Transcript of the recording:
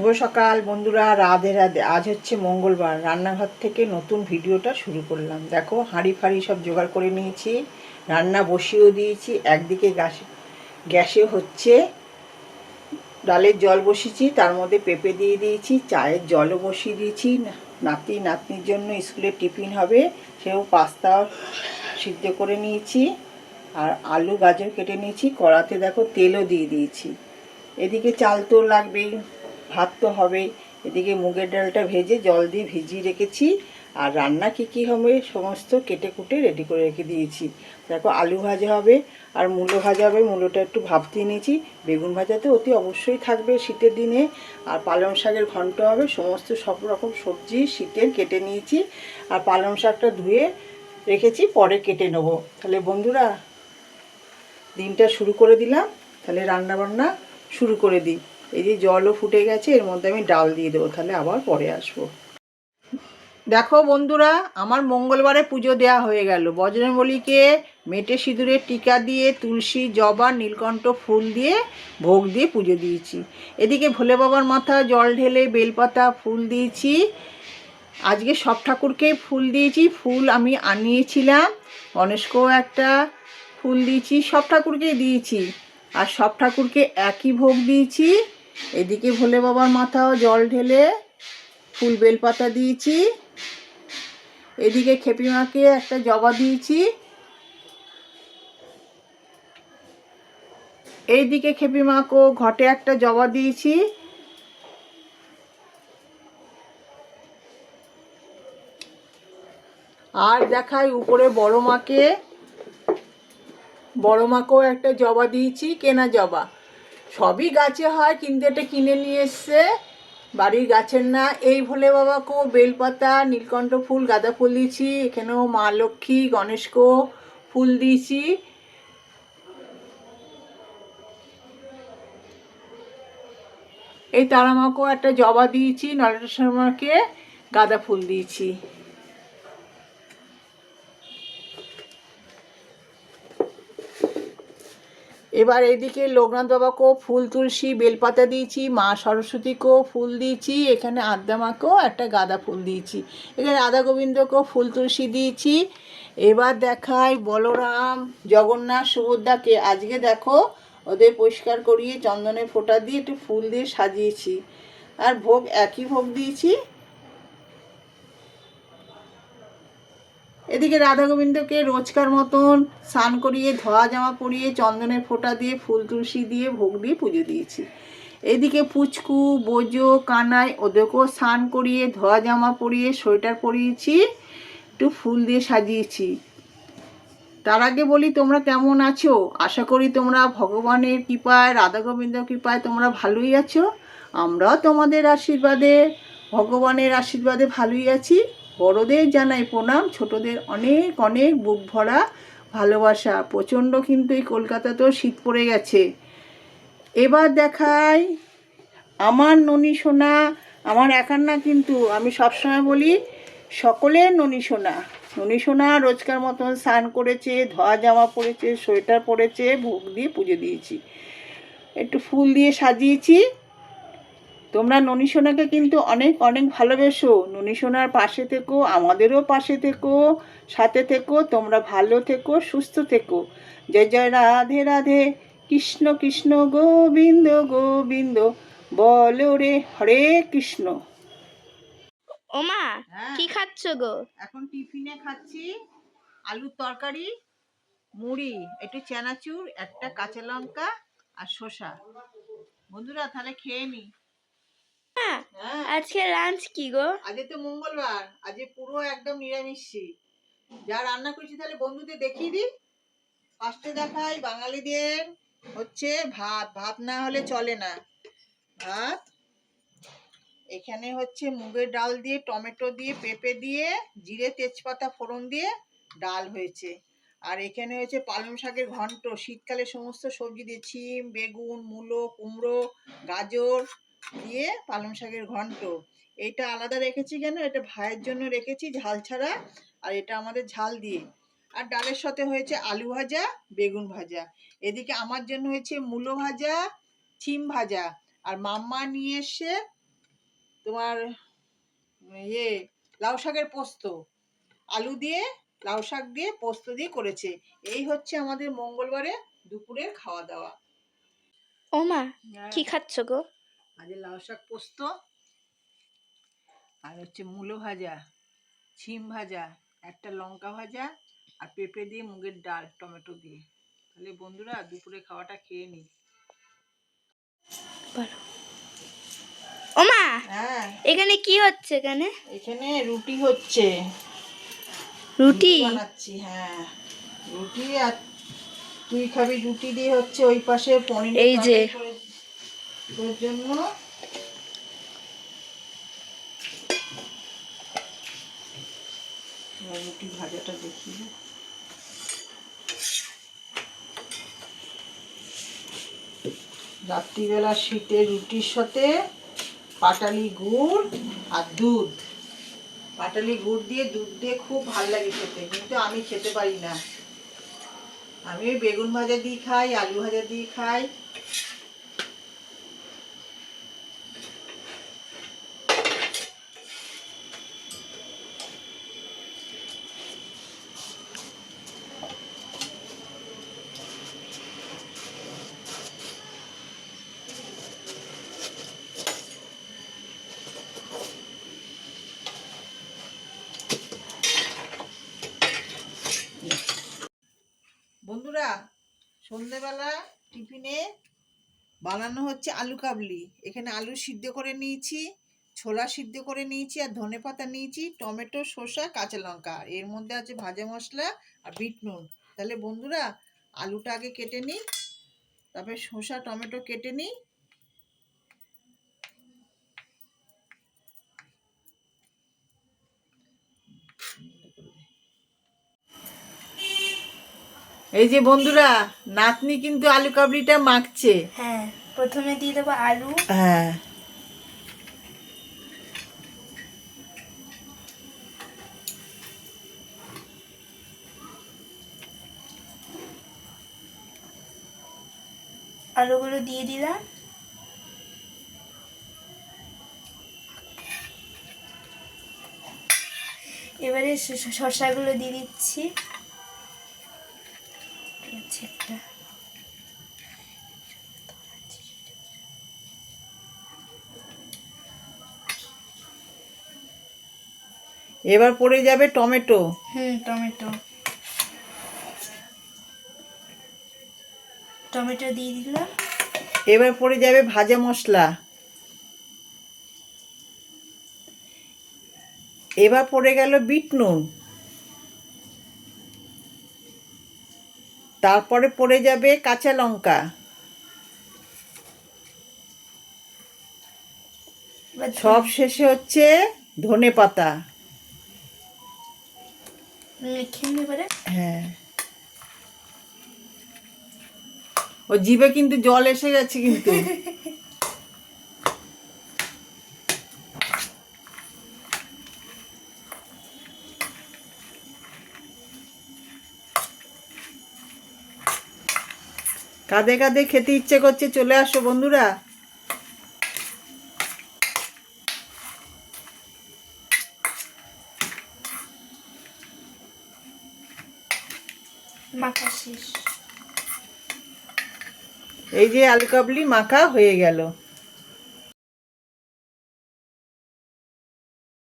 শুভ সকাল বন্ধুরা, রাধে রাধে। আজ হচ্ছে মঙ্গলবার। রান্নাঘর থেকে নতুন ভিডিওটা শুরু করলাম। দেখো, হাঁড়ি ফাঁড়ি সব জোগাড় করে নিয়েছি, রান্না বসিয়েও দিয়েছি। একদিকে গ্যাসে হচ্ছে ডালের জল বসিয়েছি, তার মধ্যে পেঁপে দিয়ে দিয়েছি, চায়ের জলও বসিয়ে দিয়েছি। নাতনির জন্য স্কুলে টিফিন হবে, সেও পাস্তা সিদ্ধ করে নিয়েছি। আর আলু গাজর কেটে নিয়েছি। কড়াতে দেখো তেলও দিয়ে দিয়েছি। এদিকে চাল তো লাগবেই, ভাত তো হবেই। এদিকে মুগের ডালটা ভেজে জল দিয়ে ভিজিয়ে রেখেছি। আর রান্না কী হবে সমস্ত কেটে কুটে রেডি করে রেখে দিয়েছি। দেখো, আলু ভাজা হবে আর মূলো ভাজা হবে। মূলোটা একটু ভাপতে নিয়েছি। বেগুন ভাজা তো অতি অবশ্যই থাকবে শীতের দিনে। আর পালং শাকের ঘন্ট হবে। সমস্ত সব রকম সবজি শীতের কেটে নিয়েছি। আর পালং শাকটা ধুয়ে রেখেছি, পরে কেটে নেবো। তাহলে বন্ধুরা, দিনটা শুরু করে দিলাম। তাহলে রান্না বান্না শুরু করে দিই। এই যে জলও ফুটে গেছে, এর মধ্যে আমি ডাল দিয়ে দেবো, তাহলে আবার পরে আসবো। দেখো বন্ধুরা, আমার মঙ্গলবারে পুজো দেওয়া হয়ে গেল। বজরংবলীকে মেটে সিঁদুরের টিকা দিয়ে, তুলসী, জবা, নীলকণ্ঠ ফুল দিয়ে ভোগ দিয়ে পুজো দিয়েছি। এদিকে ভোলে বাবার মাথা জল ঢেলে বেলপাতা ফুল দিয়েছি। আজকে সব ঠাকুরকেই ফুল দিয়েছি। ফুল আমি আনিয়েছিলাম, গণেশকেও একটা ফুল দিয়েছি, সব ঠাকুরকেই দিয়েছি। আর সব ঠাকুরকে একই ভোগ দিয়েছি। এদিকে ভোলে বাবার মাথাও জল ঢেলে ফুল বেলপাতা দিয়েছি। এদিকে খেপিমাকে একটা জবা দিয়েছি। এইদিকে খেপিমাকেও ঘটে একটা জবা দিয়েছি। আর দেখাই উপরে বড় মাকেও একটা জবা দিয়েছি, কেনা জবা। সবই গাছে হয়, কিন্তু এটা কিনে নিয়ে এসছে, বাড়ির গাছের না। এই ভোলে বাবাকেও বেলপাতা, নীলকণ্ঠ ফুল, গাঁদা ফুল দিয়েছি। এখানেও মা লক্ষ্মী, গণেশকেও ফুল দিয়েছি। এই তারামাকেও একটা জবা দিয়েছি, নরেশ্বর মাকে গাঁদা ফুল দিয়েছি। এবার এদিকে লোকনাথ বাবাকেও ফুল, তুলসী, বেলপাতা দিয়েছি। মা সরস্বতীকেও ফুল দিয়েছি। এখানে আদ্যা মাকেও একটা গাঁদা ফুল দিয়েছি। এখানে রাধা গোবিন্দকেও ফুল, তুলসী দিয়েছি। এবার দেখাই বলরাম, জগন্নাথ, সুভদ্রাকে। আজকে দেখো, ওদের পরিষ্কার করিয়ে চন্দনের ফোঁটা দিয়ে একটু ফুল দিয়ে সাজিয়েছি। আর ভোগ একই ভোগ দিয়েছি। এদিকে রাধা গোবিন্দকে রোজকার মতন স্নান করিয়ে, ধোয়া জামা পরিয়ে, চন্দনের ফোঁটা দিয়ে, ফুল তুলসী দিয়ে ভোগ দিয়ে পুজো দিয়েছি। এদিকে পুচকু, বোজো, কানাই, ওদেরকেও স্নান করিয়ে, ধোয়া জামা পরিয়ে, সোয়েটার পরিয়েছি, একটু ফুল দিয়ে সাজিয়েছি। তার আগে বলি, তোমরা কেমন আছো? আশা করি তোমরা ভগবানের কৃপায়, রাধা গোবিন্দ কৃপায় তোমরা ভালোই আছো। আমরাও তোমাদের আশীর্বাদে, ভগবানের আশীর্বাদে ভালোই আছি। বড়দের জানাই প্রণাম, ছোটদের অনেক অনেক বুক ভরা ভালোবাসা। প্রচণ্ড কিন্তু এই কলকাতাতেও শীত পড়ে গেছে। এবার দেখাই আমার ননী সোনা। আমার একার না কিন্তু, আমি সবসময় বলি সকলের ননী সোনা। ননী সোনা রোজকার মতন স্নান করেছে, ধোয়া জামা পরেছে, সোয়েটার পরেছে, ভোগ দিয়ে পুজো দিয়েছি, একটু ফুল দিয়ে সাজিয়েছি। তোমরা ননী সোনাকে কিন্তু অনেক অনেক ভালোবেসো। ননী সোনার পাশে থেকো, আমাদেরও পাশে থেকো, সাথে থেকো। তোমরা ভালো থেকো, সুস্থ থেকো। জয় জয় রাধে রাধে, কৃষ্ণ কৃষ্ণ গোবিন্দ গোবিন্দ, বলো রে হরে কৃষ্ণ। ওমা, হ্যাঁ, কি খাচ্ছ গো? এখন টিফিনে খাচ্ছি আলুর তরকারি, মুড়ি, একটু চানাচুর, একটা কাঁচা লঙ্কা আর শসা। বন্ধুরা, তাহলে খেয়ে নি। হ্যাঁ, হ্যাঁ, আজকে লাঞ্চ কি গো? আজকে তো মঙ্গলবার, আজকে পুরো একদম নিরামিষই। যা রান্না করেছি তাহলে বন্ধুদের দেখিয়ে দিই। ফার্স্টে দেখাই বাঙালিদের হচ্ছে ভাত। ভাত না হলে চলে না। ভাত, এখানে হচ্ছে মুগের ডাল দিয়ে, টমেটো দিয়ে, পেঁপে দিয়ে, জিরে তেজপাতা ফোড়ন দিয়ে ডাল হয়েছে। আর এখানে হচ্ছে পালং শাকের ঘন্ট, শীতকালে সমস্ত সবজি দিয়ে, শিম, বেগুন, মূলো, কুমড়ো, গাজর দিয়ে পালং শাকের ঘন্ট। এইটা আলাদা রেখেছি কেন, এটা ভাইয়ের জন্য রেখেছি ঝাল ছাড়া, আর এটা আমাদের ঝাল দিয়ে। আর ডালের সাথে হয়েছে আলু ভাজা, বেগুন ভাজা। এদিকে আমার জন্য হয়েছে মূলো ভাজা, শিম ভাজা। আর মাম্মা নিয়ে এসে তোমার ইয়ে লাউ শাকের পোস্ত, আলু দিয়ে লাউ শাক দিয়ে পোস্ত দিয়ে করেছে। এই হচ্ছে আমাদের মঙ্গলবারে দুপুরের খাওয়া দাওয়া। ওমা কি খাচ্ছ গো? আজ লাউ শাক পোস্ত, আর হচ্ছে মূলো ভাজা, ছিম ভাজা, একটা লঙ্কা ভাজা, আর পেঁপে দিয়ে মুগের ডাল টমেটো দিয়ে। তাহলে বন্ধুরা দুপুরে খাওয়াটা খেয়ে নিই। বলো ওমা, হ্যাঁ, এখানে কি হচ্ছে? এখানে এখানে রুটি হচ্ছে, রুটি বানাচ্ছি। হ্যাঁ, রুটি। আর তুই খাবি রুটি দিয়ে হচ্ছে ওই পাশে পনির এই যে তোর জন্য। রুটি ভাজাটা দেখি। রাত্রিবেলা শীতের রুটির সাথে পাটালি গুড় আর দুধ, পাটালি গুড় দিয়ে দুধ দিয়ে খুব ভালো লাগে খেতে, কিন্তু আমি খেতে পারি না। আমি ওই বেগুন ভাজা দিয়ে খাই, আলু ভাজা দিয়ে খাই। বন্ধুরা সন্ধেবেলা টিফিনে বানানো হচ্ছে আলু কাবলি। এখানে আলু সিদ্ধ করে নিয়েছি, ছোলা সিদ্ধ করে নিয়েছি, আর ধনেপাতা নিয়েছি, টমেটো, শসা, কাঁচা লঙ্কা, আর এর মধ্যে আছে ভাজা মশলা আর বিট নুন। তাহলে বন্ধুরা আলুটা আগে কেটে নিই, তারপরে শসা টমেটো কেটে নিই। এই যে বন্ধুরা নাতনি কিন্তু আলু কাবলিটা মাখছে। হ্যাঁ, প্রথমে দিয়ে দেবো আলু। হ্যাঁ, আলুগুলো দিয়ে দিলাম। এবারে শসাগুলো দিয়ে দিচ্ছি। একটা এবার পড়ে যাবে টমেটো। টমেটো টমেটো দিয়ে দিলাম। এবার পড়ে যাবে ভাজা মশলা। এবার পড়ে গেল বিট নুন। তারপরে পড়ে যাবে কাঁচা লঙ্কা। সব শেষে হচ্ছে ধনেপাতা। হ্যাঁ, ও জিভে কিন্তু জল এসে গেছে কিন্তু। কাঁধে কাঁধে খেতে ইচ্ছে করছে, চলে আসো বন্ধুরা। মাখা শেষ। এই যে আলু কাবলি মাখা হয়ে গেল।